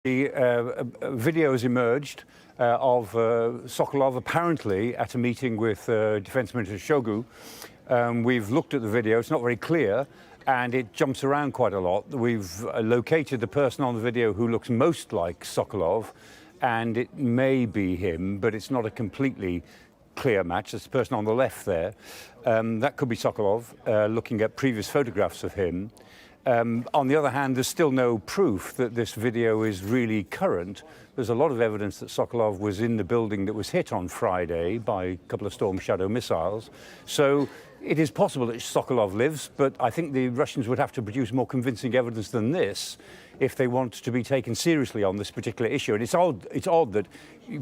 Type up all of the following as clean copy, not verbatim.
Video has emerged of Sokolov apparently at a meeting with Defence Minister Shoigu. We've looked at the video, it's not very clear, and it jumps around quite a lot. We've located the person on the video who looks most like Sokolov, and it may be him, but it's not a completely clear match. It's the person on the left there. That could be Sokolov, looking at previous photographs of him. On the other hand, there's still no proof that this video is really current. There's a lot of evidence that Sokolov was in the building that was hit on Friday by a couple of Storm Shadow missiles. So it is possible that Sokolov lives, but I think the Russians would have to produce more convincing evidence than this if they want to be taken seriously on this particular issue. And it's odd that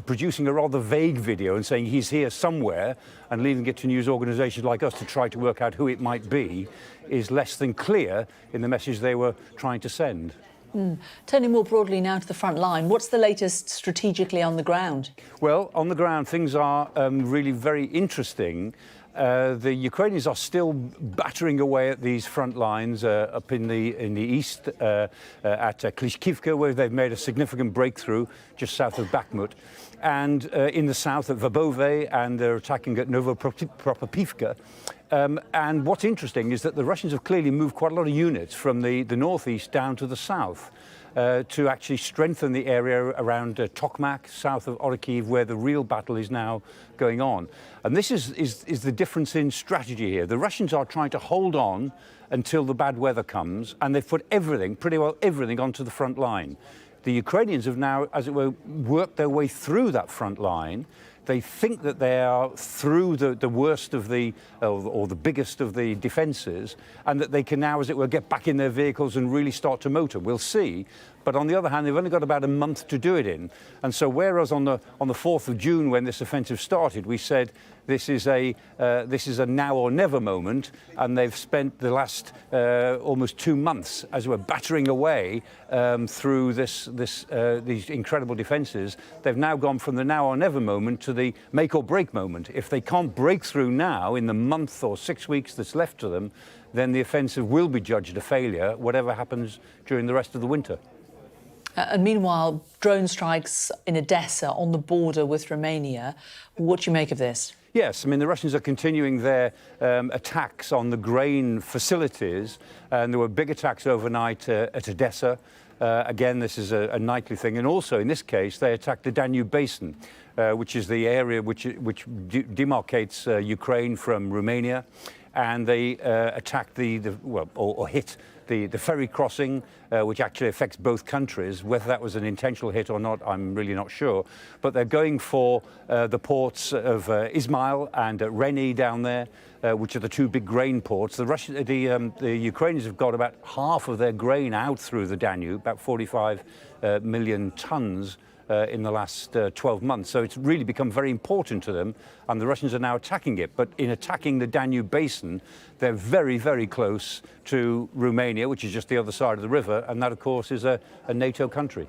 producing a rather vague video and saying he's here somewhere and leaving it to news organisations like us to try to work out who it might be is less than clear in the message they were trying to send. Turning more broadly now to the front line, what's the latest strategically on the ground? Well, on the ground, things are really very interesting. The Ukrainians are still battering away at these front lines up in the east at Kyiv, where they've made a significant breakthrough just south of Bakhmut, and in the south at Verbove, and they're attacking at Novopropopivka. And what's interesting is that the Russians have clearly moved quite a lot of units from the northeast down to the south to actually strengthen the area around Tokmak, south of Kyiv, where the real battle is now going on. And this is the difference in strategy here. The Russians are trying to hold on until the bad weather comes, and they've put everything, pretty well everything, onto the front line. The Ukrainians have now, as it were, worked their way through that front line. They think that they are through the worst of the, or the biggest of the defences, and that they can now, as it were, get back in their vehicles and really start to motor. We'll see. But on the other hand, they've only got about a month to do it in. And so whereas on the 4th of June, when this offensive started, we said this is a now or never moment, and they've spent the last almost 2 months, as we're battering away through these incredible defences. They've now gone from the now or never moment to the make or break moment. If they can't break through now in the month or 6 weeks that's left to them, then the offensive will be judged a failure, whatever happens during the rest of the winter. And meanwhile, drone strikes in Odessa on the border with Romania. What do you make of this? Yes, I mean, the Russians are continuing their attacks on the grain facilities, and there were big attacks overnight at Odessa. Again, this is a nightly thing. And also, in this case, they attacked the Danube Basin, which is the area which demarcates Ukraine from Romania. And they attacked or hit the ferry crossing, which actually affects both countries. Whether that was an intentional hit or not, I'm really not sure. But they're going for the ports of Izmail and Reni down there, which are the two big grain ports. The Ukrainians have got about half of their grain out through the Danube, about 45 million tons. In the last 12 months. So it's really become very important to them, and the Russians are now attacking it. But in attacking the Danube Basin, they're very, very close to Romania, which is just the other side of the river, and that, of course, is a NATO country.